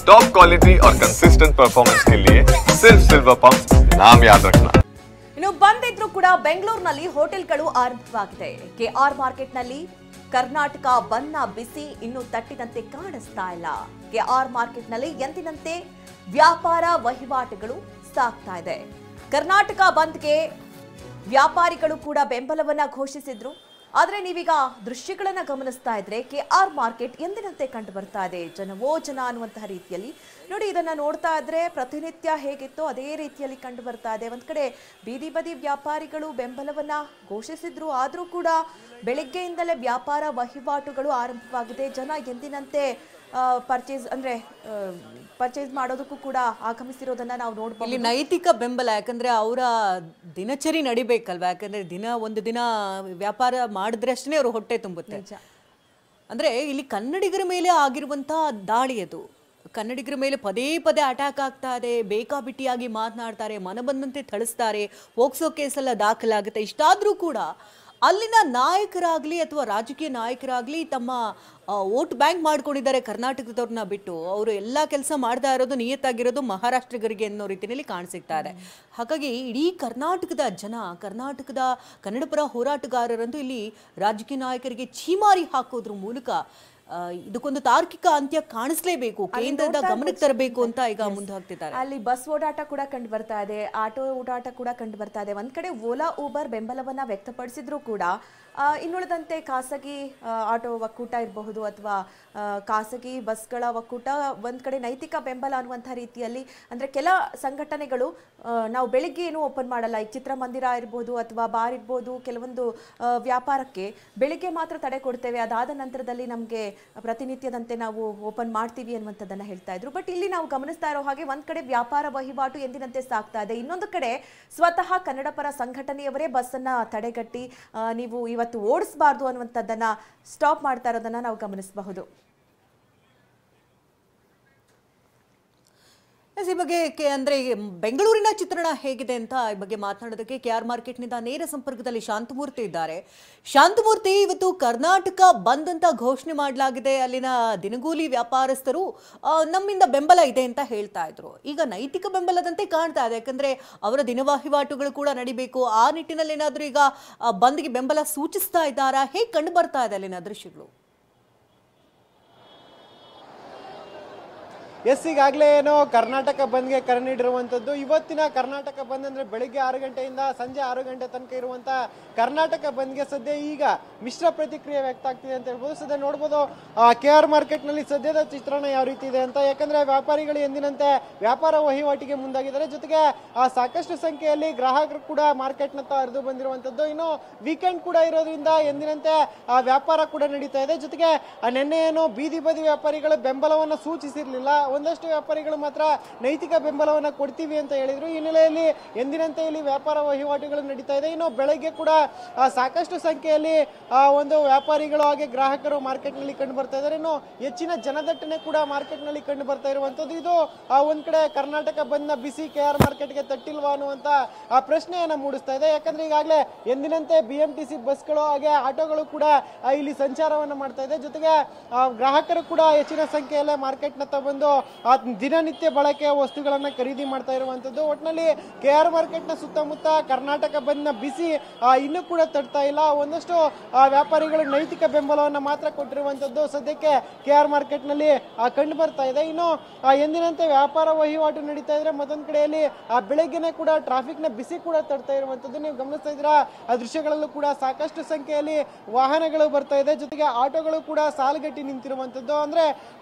Top quality और consistent performance के लिए सिर्फ सिल्वर पंप नाम याद रखना। ಇನ್ನು ಬಂದಿದ್ರು ಕೂಡ ಬೆಂಗಳೂರಿನಲ್ಲಿ ಹೋಟೆಲ್ಗಳು ಆರಂಭವಾಗಿದೆ. ಕೆಆರ್ ಮಾರ್ಕೆಟ್ನಲ್ಲಿ ಕರ್ನಾಟಕ ಬಂದ್ನ ಬಿಸಿ ಇನ್ನು ತಟ್ಟಿದಂತೆ ಕಾಣಿಸ್ತಾ ಇಲ್ಲ. ಕೆಆರ್ ಮಾರ್ಕೆಟ್ನಲ್ಲಿ ಎಂದಿನಂತೆ ವ್ಯಾಪಾರ ವಹಿವಾಟುಗಳು ಸಾಗ್ತಾ ಇದೆ. ಕರ್ನಾಟಕ ಬಂದ್ಗೆ ವ್ಯಾಪಾರಿಗಳು ಕೂಡ ಬೆಂಬಲವನ್ನ ಘೋಷಿಸಿದ್ರು. ಆದರೆ ನೀವೀಗ ದೃಶ್ಯಗಳನ್ನ ಗಮನಿಸ್ತಾ ಇದ್ರೆ ಕೆಆರ್ ಮಾರ್ಕೆಟ್ ಎಂದಿನಂತೆ ಕಂಡು ಬರ್ತಾ ಇದೆ. ಜನವೋ ಜನ ಅನ್ನುವಂತಹ ರೀತಿಯಲ್ಲಿ ನೋಡಿ, ಇದನ್ನ ನೋಡ್ತಾ ಇದ್ರೆ ಪ್ರತಿನಿತ್ಯ ಹೇಗಿತ್ತು ಅದೇ ರೀತಿಯಲ್ಲಿ ಕಂಡು ಬರ್ತಾ ಇದೆ. ಒಂದ್ ಕಡೆ ಬೀದಿ ಬದಿ ವ್ಯಾಪಾರಿಗಳು ಬೆಂಬಲವನ್ನ ಘೋಷಿಸಿದ್ರು, ಆದ್ರೂ ಕೂಡ ಬೆಳಗ್ಗೆಯಿಂದಲೇ ವ್ಯಾಪಾರ ವಹಿವಾಟುಗಳು ಆರಂಭವಾಗಿದೆ. ಜನ ಎಂದಿನಂತೆ ಪರ್ಚೇಸ್ ಮಾಡೋದಕ್ಕೂ ಕೂಡ ಆಗಮಿಸಿರೋದನ್ನ ನಾವು ನೋಡ್ಬೋದು. ಇಲ್ಲಿ ನೈತಿಕ ಬೆಂಬಲ, ಯಾಕಂದ್ರೆ ಅವರ ದಿನಚರಿ ನಡಿಬೇಕಲ್ವಾ, ಯಾಕಂದ್ರೆ ಒಂದು ದಿನ ವ್ಯಾಪಾರ ಮಾಡಿದ್ರೆ ಅಷ್ಟೇ ಅವ್ರ ಹೊಟ್ಟೆ ತುಂಬುತ್ತೆ. ಅಂದ್ರೆ ಇಲ್ಲಿ ಕನ್ನಡಿಗರ ಮೇಲೆ ಆಗಿರುವಂತಹ ದಾಳಿ ಅದು. ಕನ್ನಡಿಗರ ಮೇಲೆ ಪದೇ ಪದೇ ಅಟ್ಯಾಕ್ ಆಗ್ತಾ ಇದೆ. ಬೇಕಾಬಿಟ್ಟಿಯಾಗಿ ಮಾತನಾಡ್ತಾರೆ, ಮನ ಬಂದಂತೆ ಥಳಿಸ್ತಾರೆ, ಪೋಕ್ಸೋ ಕೇಸೆಲ್ಲ ದಾಖಲಾಗುತ್ತೆ. ಇಷ್ಟಾದ್ರೂ ಕೂಡ ಅಲ್ಲಿನ ನಾಯಕರಾಗ್ಲಿ ಅಥವಾ ರಾಜಕೀಯ ನಾಯಕರಾಗ್ಲಿ ತಮ್ಮ ವೋಟ್ ಬ್ಯಾಂಕ್ ಮಾಡ್ಕೊಂಡಿದ್ದಾರೆ ಕರ್ನಾಟಕದವ್ರನ್ನ ಬಿಟ್ಟು. ಅವರು ಎಲ್ಲ ಕೆಲಸ ಮಾಡ್ತಾ ಇರೋದು ನಿಯತ್ತಾಗಿರೋದು ಮಹಾರಾಷ್ಟ್ರಿಗರಿಗೆ ಅನ್ನೋ ರೀತಿಯಲ್ಲಿ ಕಾಣಿಸ್ತಾ ಇದೆ. ಹಾಗಾಗಿ ಇಡೀ ಕರ್ನಾಟಕದ ಜನ, ಕರ್ನಾಟಕದ ಕನ್ನಡಪರ ಹೋರಾಟಗಾರರಂತೂ ಇಲ್ಲಿ ರಾಜಕೀಯ ನಾಯಕರಿಗೆ ಛೀಮಾರಿ ಹಾಕೋದ್ರ ಮೂಲಕ ಇದಕ್ಕೊಂದು ತಾರ್ಕಿಕ ಅಂತ್ಯ ಕಾಣಿಸ್ಲೇಬೇಕು, ಕೇಂದ್ರದ ಗಮನಕ್ಕೆ ತರಬೇಕು ಅಂತ ಈಗ ಮುಂದೆ ಹಾಕ್ತಿದ್ದಾರೆ. ಅಲ್ಲಿ ಬಸ್ ಓಡಾಟ ಕೂಡ ಕಂಡು ಬರ್ತಾ ಇದೆ, ಆಟೋ ಓಡಾಟ ಕೂಡ ಕಂಡು ಬರ್ತಾ ಇದೆ. ಒಂದ್ ಕಡೆ ಓಲಾ ಊಬರ್ ಬೆಂಬಲವನ್ನ ವ್ಯಕ್ತಪಡಿಸಿದ್ರು ಕೂಡ ಇನ್ನುಳಿದಂತೆ ಖಾಸಗಿ ಆಟೋ ಒಕ್ಕೂಟ ಇರಬಹುದು ಅಥವಾ ಖಾಸಗಿ ಬಸ್ಗಳ ಒಕ್ಕೂಟ ಒಂದ್ ಕಡೆ ನೈತಿಕ ಬೆಂಬಲ ಅನ್ನುವಂಥ ರೀತಿಯಲ್ಲಿ, ಅಂದ್ರೆ ಕೆಲ ಸಂಘಟನೆಗಳು ನಾವು ಬೆಳಿಗ್ಗೆ ಏನು ಓಪನ್ ಮಾಡಲ್ಲ, ಈ ಚಿತ್ರಮಂದಿರ ಇರ್ಬೋದು ಅಥವಾ ಬಾರ್ ಇರ್ಬೋದು, ಕೆಲವೊಂದು ವ್ಯಾಪಾರಕ್ಕೆ ಬೆಳಿಗ್ಗೆ ಮಾತ್ರ ತಡೆ ಕೊಡ್ತೇವೆ, ಅದಾದ ನಂತರದಲ್ಲಿ ನಮಗೆ ಪ್ರತಿನಿತ್ಯದಂತೆ ನಾವು ಓಪನ್ ಮಾಡ್ತೀವಿ ಅನ್ನುವಂಥದ್ದನ್ನ ಹೇಳ್ತಾ ಇದ್ರು. ಬಟ್ ಇಲ್ಲಿ ನಾವು ಗಮನಿಸ್ತಾ ಇರೋ ಹಾಗೆ ಒಂದ್ ಕಡೆ ವ್ಯಾಪಾರ ವಹಿವಾಟು ಎಂದಿನಂತೆ ಸಾಗ್ತಾ ಇದೆ. ಇನ್ನೊಂದು ಕಡೆ ಸ್ವತಃ ಕನ್ನಡ ಪರ ಸಂಘಟನೆಯವರೇ ಬಸ್ ಅನ್ನ ತಡೆಗಟ್ಟಿ ನೀವು ಇವತ್ತು ಓಡಿಸಬಾರ್ದು ಅನ್ನುವಂಥದ್ದನ್ನ ಸ್ಟಾಪ್ ಮಾಡ್ತಾ ಇರೋದನ್ನ ನಾವು ಗಮನಿಸಬಹುದು. ಈ ಬಗ್ಗೆ ಅಂದ್ರೆ ಬೆಂಗಳೂರಿನ ಚಿತ್ರಣ ಹೇಗಿದೆ ಅಂತ ಈ ಬಗ್ಗೆ ಮಾತನಾಡೋದಕ್ಕೆ ಕೆಆರ್ ಮಾರ್ಕೆಟ್ನಿಂದ ನೇರ ಸಂಪರ್ಕದಲ್ಲಿ ಶಾಂತಮೂರ್ತಿ ಇದ್ದಾರೆ. ಶಾಂತಮೂರ್ತಿ, ಇವತ್ತು ಕರ್ನಾಟಕ ಬಂದ್ ಅಂತ ಘೋಷಣೆ ಮಾಡಲಾಗಿದೆ. ಅಲ್ಲಿನ ದಿನಗೂಲಿ ವ್ಯಾಪಾರಸ್ಥರು ನಮ್ಮಿಂದ ಬೆಂಬಲ ಇದೆ ಅಂತ ಹೇಳ್ತಾ ಇದ್ರು. ಈಗ ನೈತಿಕ ಬೆಂಬಲದಂತೆ ಕಾಣ್ತಾ ಇದೆ, ಯಾಕಂದ್ರೆ ಅವರ ದಿನ ವಹಿವಾಟುಗಳು ಕೂಡ ನಡಿಬೇಕು. ಆ ನಿಟ್ಟಿನಲ್ಲಿ ಏನಾದ್ರೂ ಈಗ ಬಂದ್ಗೆ ಬೆಂಬಲ ಸೂಚಿಸ್ತಾ ಇದ್ದಾರಾ? ಹೇಗೆ ಕಂಡು ಬರ್ತಾ ಇದೆ ಅಲ್ಲಿನ ದೃಶ್ಯಗಳು? ಎಸ್, ಈಗಾಗಲೇ ಏನೋ ಕರ್ನಾಟಕ ಬಂದ್ಗೆ ಕರೆ ನೀಡಿರುವಂಥದ್ದು. ಇವತ್ತಿನ ಕರ್ನಾಟಕ ಬಂದ್ ಅಂದರೆ ಬೆಳಿಗ್ಗೆ 6 ಗಂಟೆಯಿಂದ ಸಂಜೆ 6 ಗಂಟೆ ತನಕ ಇರುವಂಥ ಕರ್ನಾಟಕ ಬಂದ್ಗೆ ಸದ್ಯ ಈಗ ಮಿಶ್ರ ಪ್ರತಿಕ್ರಿಯೆ ವ್ಯಕ್ತ ಆಗ್ತಿದೆ ಅಂತ ಹೇಳ್ಬೋದು. ಸದ್ಯ ನೋಡ್ಬೋದು ಕೆಆರ್ ಮಾರ್ಕೆಟ್ನಲ್ಲಿ ಸದ್ಯದ ಚಿತ್ರಣ ಯಾವ ರೀತಿ ಇದೆ ಅಂತ. ಯಾಕಂದರೆ ವ್ಯಾಪಾರಿಗಳು ಎಂದಿನಂತೆ ವ್ಯಾಪಾರ ವಹಿವಾಟಿಗೆ ಮುಂದಾಗಿದ್ದಾರೆ. ಜೊತೆಗೆ ಸಾಕಷ್ಟು ಸಂಖ್ಯೆಯಲ್ಲಿ ಗ್ರಾಹಕರು ಕೂಡ ಮಾರ್ಕೆಟ್ನತ್ತ ಹರಿದು ಬಂದಿರುವಂಥದ್ದು. ಇನ್ನು ವೀಕೆಂಡ್ ಕೂಡ ಇರೋದ್ರಿಂದ ಎಂದಿನಂತೆ ವ್ಯಾಪಾರ ಕೂಡ ನಡೀತಾ ಇದೆ. ಜೊತೆಗೆ ನಿನ್ನೆ ಏನು ಬೀದಿ ಬದಿ ವ್ಯಾಪಾರಿಗಳು ಬೆಂಬಲವನ್ನು ಸೂಚಿಸಿರಲಿಲ್ಲ, ಒಂದಷ್ಟು ವ್ಯಾಪಾರಿಗಳು ಮಾತ್ರ ನೈತಿಕ ಬೆಂಬಲವನ್ನು ಕೊಡ್ತೀವಿ ಅಂತ ಹೇಳಿದ್ರು. ಈ ಹಿನ್ನೆಲೆಯಲ್ಲಿ ಎಂದಿನಂತೆ ಇಲ್ಲಿ ವ್ಯಾಪಾರ ವಹಿವಾಟುಗಳು ನಡೀತಾ ಇದೆ. ಇನ್ನು ಬೆಳಗ್ಗೆ ಕೂಡ ಸಾಕಷ್ಟು ಸಂಖ್ಯೆಯಲ್ಲಿ ಒಂದು ವ್ಯಾಪಾರಿಗಳು ಹಾಗೆ ಗ್ರಾಹಕರು ಮಾರ್ಕೆಟ್ನಲ್ಲಿ ಕಂಡು ಬರ್ತಾ ಇದ್ದಾರೆ. ಇನ್ನು ಹೆಚ್ಚಿನ ಜನದಟ್ಟಣೆ ಕೂಡ ಮಾರ್ಕೆಟ್ನಲ್ಲಿ ಕಂಡು ಬರ್ತಾ ಇರುವಂತದ್ದು. ಇದು ಒಂದ್ ಕಡೆ ಕರ್ನಾಟಕ ಬಂದ್ನ ಬಿಸಿ ಕೆಆರ್ ಮಾರ್ಕೆಟ್ಗೆ ತಟ್ಟಿಲ್ವಾ ಅನ್ನುವಂತ ಪ್ರಶ್ನೆಯನ್ನ ಮೂಡಿಸ್ತಾ ಇದೆ. ಯಾಕಂದ್ರೆ ಈಗಾಗಲೇ ಎಂದಿನಂತೆ BMTC ಬಸ್ಗಳು ಹಾಗೆ ಆಟೋಗಳು ಕೂಡ ಇಲ್ಲಿ ಸಂಚಾರವನ್ನ ಮಾಡ್ತಾ ಇದೆ. ಜೊತೆಗೆ ಗ್ರಾಹಕರು ಕೂಡ ಹೆಚ್ಚಿನ ಸಂಖ್ಯೆಯಲ್ಲೇ ಮಾರ್ಕೆಟ್ನತ್ತ ಬಂದು ದಿನನಿತ್ಯ ಬಳಕೆಯ ವಸ್ತುಗಳನ್ನ ಖರೀದಿ ಮಾಡ್ತಾ ಇರುವಂತದ್ದು. ಒಟ್ಟಿನಲ್ಲಿ ಕೆಆರ್ ಮಾರ್ಕೆಟ್ನ ಸುತ್ತಮುತ್ತ ಕರ್ನಾಟಕ ಬಂದ್ನ ಬಿಸಿ ಇನ್ನೂ ಕೂಡ ತಡ್ತಾ ಇಲ್ಲ. ಒಂದಷ್ಟು ವ್ಯಾಪಾರಿಗಳು ನೈತಿಕ ಬೆಂಬಲವನ್ನು ಮಾತ್ರ ಕೊಟ್ಟಿರುವಂತದ್ದು ಸದ್ಯಕ್ಕೆ ಕೆಆರ್ ಮಾರ್ಕೆಟ್ನಲ್ಲಿ ಕಂಡು ಬರ್ತಾ ಇದೆ. ಇನ್ನು ಎಂದಿನಂತೆ ವ್ಯಾಪಾರ ವಹಿವಾಟು ನಡೀತಾ ಇದ್ರೆ ಮತ್ತೊಂದು ಕಡೆಯಲ್ಲಿ ಬೆಳಗ್ಗೆನೆ ಕೂಡ ಟ್ರಾಫಿಕ್ ನ ಬಿಸಿ ಕೂಡ ತಡ್ತಾ ಇರುವಂತದ್ದು ನೀವು ಗಮನಿಸ್ತಾ ಇದ್ದೀರಾ. ಆ ದೃಶ್ಯಗಳಲ್ಲೂ ಕೂಡ ಸಾಕಷ್ಟು ಸಂಖ್ಯೆಯಲ್ಲಿ ವಾಹನಗಳು ಬರ್ತಾ ಇದೆ. ಜೊತೆಗೆ ಆಟೋಗಳು ಕೂಡ ಸಾಲುಗಟ್ಟಿ ನಿಂತಿರುವಂತದ್ದು. ಅಂದ್ರೆ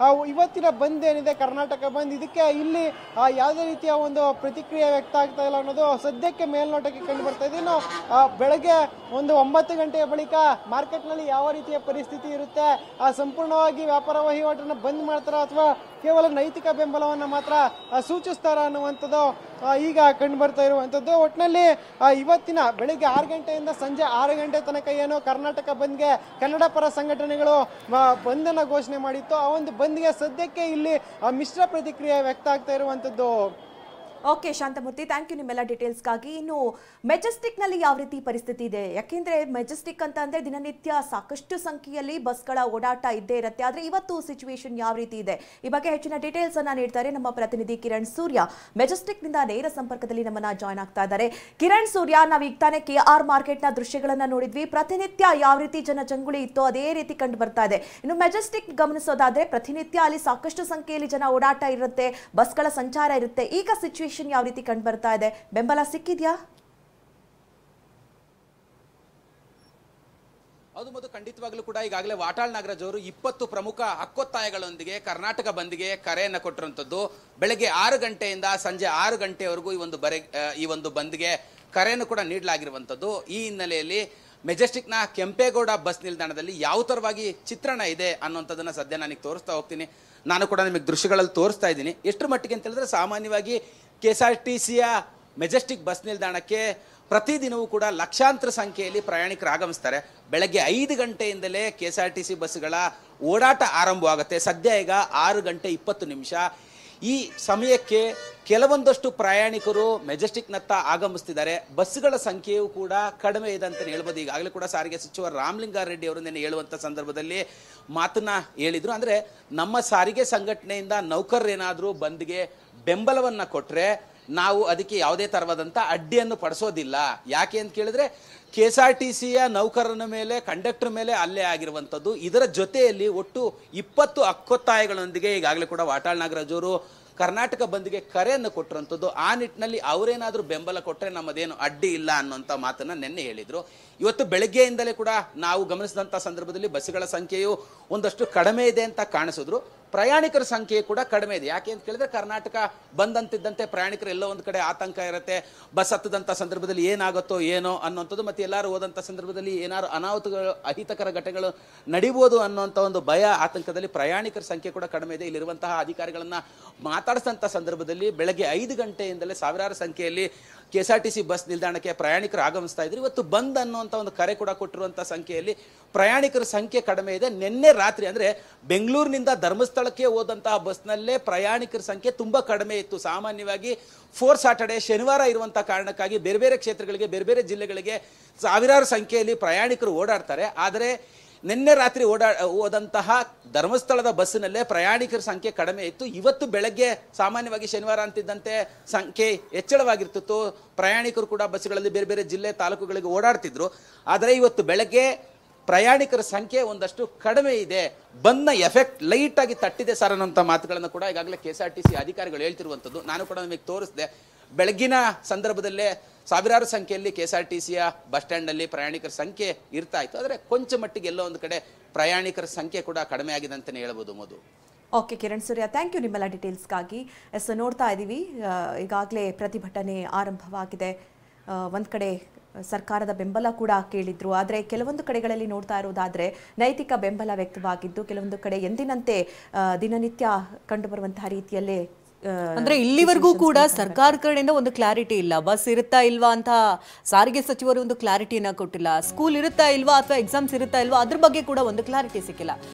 ಇವತ್ತಿನ ಬಂದ್ ಏನಿದೆ ಕರ್ನಾಟಕ ಬಂದ್, ಇದಕ್ಕೆ ಇಲ್ಲಿ ಯಾವುದೇ ರೀತಿಯ ಒಂದು ಪ್ರತಿಕ್ರಿಯೆ ವ್ಯಕ್ತ ಆಗ್ತಾ ಇಲ್ಲ ಅನ್ನೋದು ಸದ್ಯಕ್ಕೆ ಮೇಲ್ನೋಟಕ್ಕೆ ಕಂಡು ಬರ್ತಾ ಇದೆ. ಇನ್ನು ಬೆಳಗ್ಗೆ ಒಂದು 9 ಗಂಟೆಯ ಬಳಿಕ ಮಾರ್ಕೆಟ್ನಲ್ಲಿ ಯಾವ ರೀತಿಯ ಪರಿಸ್ಥಿತಿ ಇರುತ್ತೆ, ಸಂಪೂರ್ಣವಾಗಿ ವ್ಯಾಪಾರ ವಹಿವಾಟನ್ನು ಬಂದ್ ಮಾಡ್ತಾರ ಅಥವಾ ಕೇವಲ ನೈತಿಕ ಬೆಂಬಲವನ್ನ ಮಾತ್ರ ಸೂಚಿಸ್ತಾರ ಅನ್ನುವಂಥದ್ದು ಈಗ ಕಂಡು ಬರ್ತಾ ಇರುವಂಥದ್ದು. ಒಟ್ಟಿನಲ್ಲಿ ಇವತ್ತಿನ ಬೆಳಿಗ್ಗೆ 6 ಗಂಟೆಯಿಂದ ಸಂಜೆ 6 ಗಂಟೆ ತನಕ ಏನು ಕರ್ನಾಟಕ ಬಂದ್ಗೆ ಕನ್ನಡ ಪರ ಸಂಘಟನೆಗಳು ಬಂದನ್ನ ಘೋಷಣೆ ಮಾಡಿತ್ತು, ಆ ಒಂದು ಬಂದ್ಗೆ ಸದ್ಯಕ್ಕೆ ಇಲ್ಲಿ ಮಿಶ್ರ ಪ್ರತಿಕ್ರಿಯೆ ವ್ಯಕ್ತ ಆಗ್ತಾ ಇರುವಂಥದ್ದು. ಓಕೆ ಶಾಂತಮೂರ್ತಿ, ಥ್ಯಾಂಕ್ ಯು ನಿಮ್ಮೆಲ್ಲ ಡೀಟೇಲ್ಸ್ಗಾಗಿ. ಇನ್ನು ಮೆಜೆಸ್ಟಿಕ್ನಲ್ಲಿ ಯಾವ ರೀತಿ ಪರಿಸ್ಥಿತಿ ಇದೆ? ಯಾಕೆಂದ್ರೆ ಮೆಜೆಸ್ಟಿಕ್ ಅಂತ ಅಂದ್ರೆ ದಿನನಿತ್ಯ ಸಾಕಷ್ಟು ಸಂಖ್ಯೆಯಲ್ಲಿ ಬಸ್ಗಳ ಓಡಾಟ ಇದ್ದೇ ಇರುತ್ತೆ. ಆದ್ರೆ ಇವತ್ತು ಸಿಚುವೇಶನ್ ಯಾವ ರೀತಿ ಇದೆ ಈ ಬಗ್ಗೆ ಹೆಚ್ಚಿನ ಡೀಟೇಲ್ಸ್ ಅನ್ನ ನೀಡ್ತಾರೆ ನಮ್ಮ ಪ್ರತಿನಿಧಿ ಕಿರಣ್ ಸೂರ್ಯ. ಮೆಜೆಸ್ಟಿಕ್ ನಿಂದ ನೇರ ಸಂಪರ್ಕದಲ್ಲಿ ನಮ್ಮನ್ನ ಜಾಯ್ನ್ ಆಗ್ತಾ ಇದ್ದಾರೆ. ಕಿರಣ್ ಸೂರ್ಯ, ನಾವೀಗ ತಾನೇ KR ಮಾರ್ಕೆಟ್ ನ ದೃಶ್ಯಗಳನ್ನ ನೋಡಿದ್ವಿ. ಪ್ರತಿನಿತ್ಯ ಯಾವ ರೀತಿ ಜನಜಂಗುಳಿ ಇತ್ತು ಅದೇ ರೀತಿ ಕಂಡು ಬರ್ತಾ ಇದೆ. ಇನ್ನು ಮೆಜೆಸ್ಟಿಕ್ ಗಮನಿಸೋದಾದ್ರೆ ಪ್ರತಿನಿತ್ಯ ಅಲ್ಲಿ ಸಾಕಷ್ಟು ಸಂಖ್ಯೆಯಲ್ಲಿ ಜನ ಓಡಾಟ ಇರುತ್ತೆ, ಬಸ್ಗಳ ಸಂಚಾರ ಇರುತ್ತೆ. ಈಗ ಸಿಚುವೇಶನ್ ಯಾವ ರೀತಿ ಕಂಡು ಬರ್ತಾ ಇದೆ? ಬೆಂಬಲ ಸಿಕ್ಕಿದ್ಯಾ? ಅದು ಮತ್ತು ಖಂಡಿತವಾಗ್ಲೂ ಕೂಡ ಈಗಾಗಲೇ ವಾಟಾಳ್ ನಾಗರಾಜ್ ಅವರು 20 ಪ್ರಮುಖ ಹಕ್ಕೊತ್ತಾಯಗಳೊಂದಿಗೆ ಕರ್ನಾಟಕ ಬಂದ್ಗೆ ಕರೆಯನ್ನು ಕೊಟ್ಟಿರುವಂಥದ್ದು. ಬೆಳಗ್ಗೆ 6 ಗಂಟೆಯಿಂದ ಸಂಜೆ 6 ಗಂಟೆವರೆಗೂ ಈ ಒಂದು ಬಂದ್ಗೆ ಕರೆಯನ್ನು ಕೂಡ ನೀಡಲಾಗಿರುವಂಥದ್ದು. ಈ ಹಿನ್ನೆಲೆಯಲ್ಲಿ ಮೆಜೆಸ್ಟಿಕ್ನ ಕೆಂಪೇಗೌಡ ಬಸ್ ನಿಲ್ದಾಣದಲ್ಲಿ ಯಾವ ಥರವಾಗಿ ಚಿತ್ರಣ ಇದೆ ಅನ್ನೋಂಥದ್ದನ್ನು ಸದ್ಯ ನನಗೆ ತೋರಿಸ್ತಾ ಹೋಗ್ತೀನಿ. ನಾನು ಕೂಡ ನಿಮಗೆ ದೃಶ್ಯಗಳಲ್ಲಿ ತೋರಿಸ್ತಾ ಇದ್ದೀನಿ. ಎಷ್ಟರ ಮಟ್ಟಿಗೆ ಅಂತ ಹೇಳಿದ್ರೆ, ಸಾಮಾನ್ಯವಾಗಿ KSRTCಯ ಮೆಜೆಸ್ಟಿಕ್ ಬಸ್ ನಿಲ್ದಾಣಕ್ಕೆ ಪ್ರತಿದಿನವೂ ಕೂಡ ಲಕ್ಷಾಂತರ ಸಂಖ್ಯೆಯಲ್ಲಿ ಪ್ರಯಾಣಿಕರು ಆಗಮಿಸ್ತಾರೆ. ಬೆಳಗ್ಗೆ 5 ಗಂಟೆಯಿಂದಲೇ KSRTC ಬಸ್ಗಳ ಓಡಾಟ ಆರಂಭವಾಗುತ್ತೆ. ಸದ್ಯ ಈಗ 6 ಗಂಟೆ 20 ನಿಮಿಷ. ಈ ಸಮಯಕ್ಕೆ ಕೆಲವೊಂದಷ್ಟು ಪ್ರಯಾಣಿಕರು ಮೆಜೆಸ್ಟಿಕ್ನತ್ತ ಆಗಮಿಸ್ತಿದ್ದಾರೆ. ಬಸ್ಗಳ ಸಂಖ್ಯೆಯೂ ಕೂಡ ಕಡಿಮೆ ಇದೆ ಅಂತಲೇ ಹೇಳ್ಬೋದು. ಈಗಾಗಲೇ ಕೂಡ ಸಾರಿಗೆ ಸಚಿವ ರಾಮಲಿಂಗಾರೆಡ್ಡಿ ಅವರು ನಿನ್ನೆ ಹೇಳುವಂಥ ಸಂದರ್ಭದಲ್ಲಿ ಮಾತನ್ನ ಹೇಳಿದರು. ಅಂದರೆ ನಮ್ಮ ಸಾರಿಗೆ ಸಂಘಟನೆಯಿಂದ ನೌಕರರೇನಾದರೂ ಬಂದ್ಗೆ ಬೆಂಬಲವನ್ನು ಕೊಟ್ಟರೆ ನಾವು ಅದಕ್ಕೆ ಯಾವುದೇ ಥರವಾದಂಥ ಅಡ್ಡಿಯನ್ನು ಪಡಿಸೋದಿಲ್ಲ. ಯಾಕೆ ಅಂತ ಕೇಳಿದ್ರೆ, KSRTCಯ ನೌಕರನ ಮೇಲೆ, ಕಂಡಕ್ಟರ್ ಮೇಲೆ ಹಲ್ಲೆ ಆಗಿರುವಂಥದ್ದು. ಇದರ ಜೊತೆಯಲ್ಲಿ ಒಟ್ಟು 20 ಹಕ್ಕೊತ್ತಾಯಗಳೊಂದಿಗೆ ಈಗಾಗಲೇ ಕೂಡ ವಾಟಾಳ್ ನಾಗರಾಜ್ ಅವರು ಕರ್ನಾಟಕ ಬಂದ್ಗೆ ಕರೆಯನ್ನು ಕೊಟ್ಟಿರುವಂಥದ್ದು. ಆ ನಿಟ್ಟಿನಲ್ಲಿ ಅವರೇನಾದರೂ ಬೆಂಬಲ ಕೊಟ್ಟರೆ ನಮ್ಮದೇನು ಅಡ್ಡಿ ಇಲ್ಲ ಅನ್ನೋಂಥ ಮಾತನ್ನು ನಿನ್ನೆ ಹೇಳಿದರು. ಇವತ್ತು ಬೆಳಗ್ಗೆಯಿಂದಲೇ ಕೂಡ ನಾವು ಗಮನಿಸಿದಂಥ ಸಂದರ್ಭದಲ್ಲಿ ಬಸ್ಸುಗಳ ಸಂಖ್ಯೆಯು ಒಂದಷ್ಟು ಕಡಿಮೆ ಇದೆ ಅಂತ ಕಾಣಿಸಿದ್ರು. ಪ್ರಯಾಣಿಕರ ಸಂಖ್ಯೆ ಕೂಡ ಕಡಿಮೆ ಇದೆ. ಯಾಕೆ ಅಂತ ಕೇಳಿದ್ರೆ, ಕರ್ನಾಟಕ ಬಂದಂತಿದ್ದಂತೆ ಪ್ರಯಾಣಿಕರು ಎಲ್ಲೋ ಒಂದು ಕಡೆ ಆತಂಕ ಇರುತ್ತೆ. ಬಸ್ ಹತ್ತದಂಥ ಸಂದರ್ಭದಲ್ಲಿ ಏನಾಗುತ್ತೋ ಏನೋ ಅನ್ನೋಂಥದ್ದು, ಮತ್ತು ಎಲ್ಲರೂ ಹೋದಂಥ ಸಂದರ್ಭದಲ್ಲಿ ಏನಾದ್ರು ಅನಾಹುತಗಳು, ಅಹಿತಕರ ಘಟನೆಗಳು ನಡೀಬೋದು ಅನ್ನೋಂಥ ಒಂದು ಭಯ, ಆತಂಕದಲ್ಲಿ ಪ್ರಯಾಣಿಕರ ಸಂಖ್ಯೆ ಕೂಡ ಕಡಿಮೆ ಇದೆ. ಇಲ್ಲಿರುವಂತಹ ಅಧಿಕಾರಿಗಳನ್ನು ಮಾತಾಡಿಸಿದಂಥ ಸಂದರ್ಭದಲ್ಲಿ ಬೆಳಗ್ಗೆ 5 ಗಂಟೆಯಿಂದಲೇ ಸಾವಿರಾರು ಸಂಖ್ಯೆಯಲ್ಲಿ KSRTC ಬಸ್ ನಿಲ್ದಾಣಕ್ಕೆ ಪ್ರಯಾಣಿಕರು ಆಗಮಿಸ್ತಾ ಇದ್ರು. ಇವತ್ತು ಬಂದ್ ಅನ್ನುವಂಥ ಒಂದು ಕರೆ ಕೂಡ ಕೊಟ್ಟಿರುವಂಥ ಸಂಖ್ಯೆಯಲ್ಲಿ ಪ್ರಯಾಣಿಕರ ಸಂಖ್ಯೆ ಕಡಿಮೆ ಇದೆ. ನಿನ್ನೆ ರಾತ್ರಿ ಅಂದರೆ ಬೆಂಗಳೂರಿನಿಂದ ಧರ್ಮಸ್ಥಳಕ್ಕೆ ಹೋದಂತಹ ಬಸ್ನಲ್ಲೇ ಪ್ರಯಾಣಿಕರ ಸಂಖ್ಯೆ ತುಂಬ ಕಡಿಮೆ ಇತ್ತು. ಸಾಮಾನ್ಯವಾಗಿ 4 ಸ್ಯಾಟರ್ಡೆ ಶನಿವಾರ ಇರುವಂಥ ಕಾರಣಕ್ಕಾಗಿ ಬೇರೆ ಬೇರೆ ಕ್ಷೇತ್ರಗಳಿಗೆ, ಬೇರೆ ಬೇರೆ ಜಿಲ್ಲೆಗಳಿಗೆ ಸಾವಿರಾರು ಸಂಖ್ಯೆಯಲ್ಲಿ ಪ್ರಯಾಣಿಕರು ಓಡಾಡ್ತಾರೆ. ಆದರೆ ನಿನ್ನೆ ರಾತ್ರಿ ಹೋದಂತಹ ಧರ್ಮಸ್ಥಳದ ಬಸ್ಸಿನಲ್ಲೇ ಪ್ರಯಾಣಿಕರ ಸಂಖ್ಯೆ ಕಡಿಮೆ ಇತ್ತು. ಇವತ್ತು ಬೆಳಗ್ಗೆ ಸಾಮಾನ್ಯವಾಗಿ ಶನಿವಾರ ಅಂತಿದ್ದಂತೆ ಸಂಖ್ಯೆ ಹೆಚ್ಚಳವಾಗಿರ್ತಿತ್ತು. ಪ್ರಯಾಣಿಕರು ಕೂಡ ಬಸ್ಸುಗಳಲ್ಲಿ ಬೇರೆ ಬೇರೆ ಜಿಲ್ಲೆ, ತಾಲೂಕುಗಳಿಗೆ ಓಡಾಡ್ತಿದ್ರು. ಆದರೆ ಇವತ್ತು ಬೆಳಗ್ಗೆ ಪ್ರಯಾಣಿಕರ ಸಂಖ್ಯೆ ಒಂದಷ್ಟು ಕಡಿಮೆ ಇದೆ. ಬಂದ್ನ ಎಫೆಕ್ಟ್ ಲೈಟ್ ಆಗಿ ತಟ್ಟಿದೆ ಸರ್ ಅನ್ನೋಂಥ ಮಾತುಗಳನ್ನು ಕೂಡ ಈಗಾಗಲೇ KSRTC ಅಧಿಕಾರಿಗಳು ಹೇಳ್ತಿರುವಂಥದ್ದು. ನಾನು ಕೂಡ ನಿಮಗೆ ತೋರಿಸಿದೆ. ಬೆಳಗಿನ ಸಂದರ್ಭದಲ್ಲೇ ಸಾವಿರಾರು ಸಂಖ್ಯೆಯಲ್ಲಿ KSRTCಯ ಬಸ್ ಸ್ಟ್ಯಾಂಡ್ನಲ್ಲಿ ಪ್ರಯಾಣಿಕರ ಸಂಖ್ಯೆ ಇರ್ತಾ ಇತ್ತು. ಆದರೆ ಕೊಂಚ ಮಟ್ಟಿಗೆ ಎಲ್ಲೋ ಒಂದು ಕಡೆ ಪ್ರಯಾಣಿಕರ ಸಂಖ್ಯೆ ಕೂಡ ಕಡಿಮೆ ಆಗಿದೆ ಅಂತಲೇ ಹೇಳ್ಬೋದು. Madhu. Okay Kiran Surya, thank you ನಿಮ್ಮೆಲ್ಲ ಡೀಟೇಲ್ಸ್ಗಾಗಿ. ನೋಡ್ತಾ ಇದ್ದೀವಿ, ಈಗಾಗಲೇ ಪ್ರತಿಭಟನೆ ಆರಂಭವಾಗಿದೆ. ಒಂದು ಕಡೆ ಸರ್ಕಾರದ ಬೆಂಬಲ ಕೂಡ ಕೇಳಿದ್ರು. ಆದರೆ ಕೆಲವೊಂದು ಕಡೆಗಳಲ್ಲಿ ನೋಡ್ತಾ ಇರೋದಾದ್ರೆ ನೈತಿಕ ಬೆಂಬಲ ವ್ಯಕ್ತವಾಗಿದ್ದು, ಕೆಲವೊಂದು ಕಡೆ ಎಂದಿನಂತೆ ದಿನನಿತ್ಯ ಕಂಡುಬರುವಂತಹ ರೀತಿಯಲ್ಲೇ ಅಂದ್ರೆ ಇಲ್ಲಿವರೆಗೂ ಕೂಡ ಸರ್ಕಾರ ಕಡೆಯಿಂದ ಒಂದು ಕ್ಲಾರಿಟಿ ಇಲ್ಲ. ಬಸ್ ಇರುತ್ತಾ ಇಲ್ವಾ ಅಂತ ಸಾರಿಗೆ ಸಚಿವರು ಒಂದು ಕ್ಲಾರಿಟಿನ ಕೊಟ್ಟಿಲ್ಲ. ಸ್ಕೂಲ್ ಇರುತ್ತಾ ಇಲ್ವಾ ಅಥವಾ ಎಕ್ಸಾಮ್ಸ್ ಇರುತ್ತಾ ಇಲ್ವಾ ಅದ್ರ ಬಗ್ಗೆ ಕೂಡ ಒಂದು ಕ್ಲಾರಿಟಿ ಸಿಕ್ಕಿಲ್ಲ.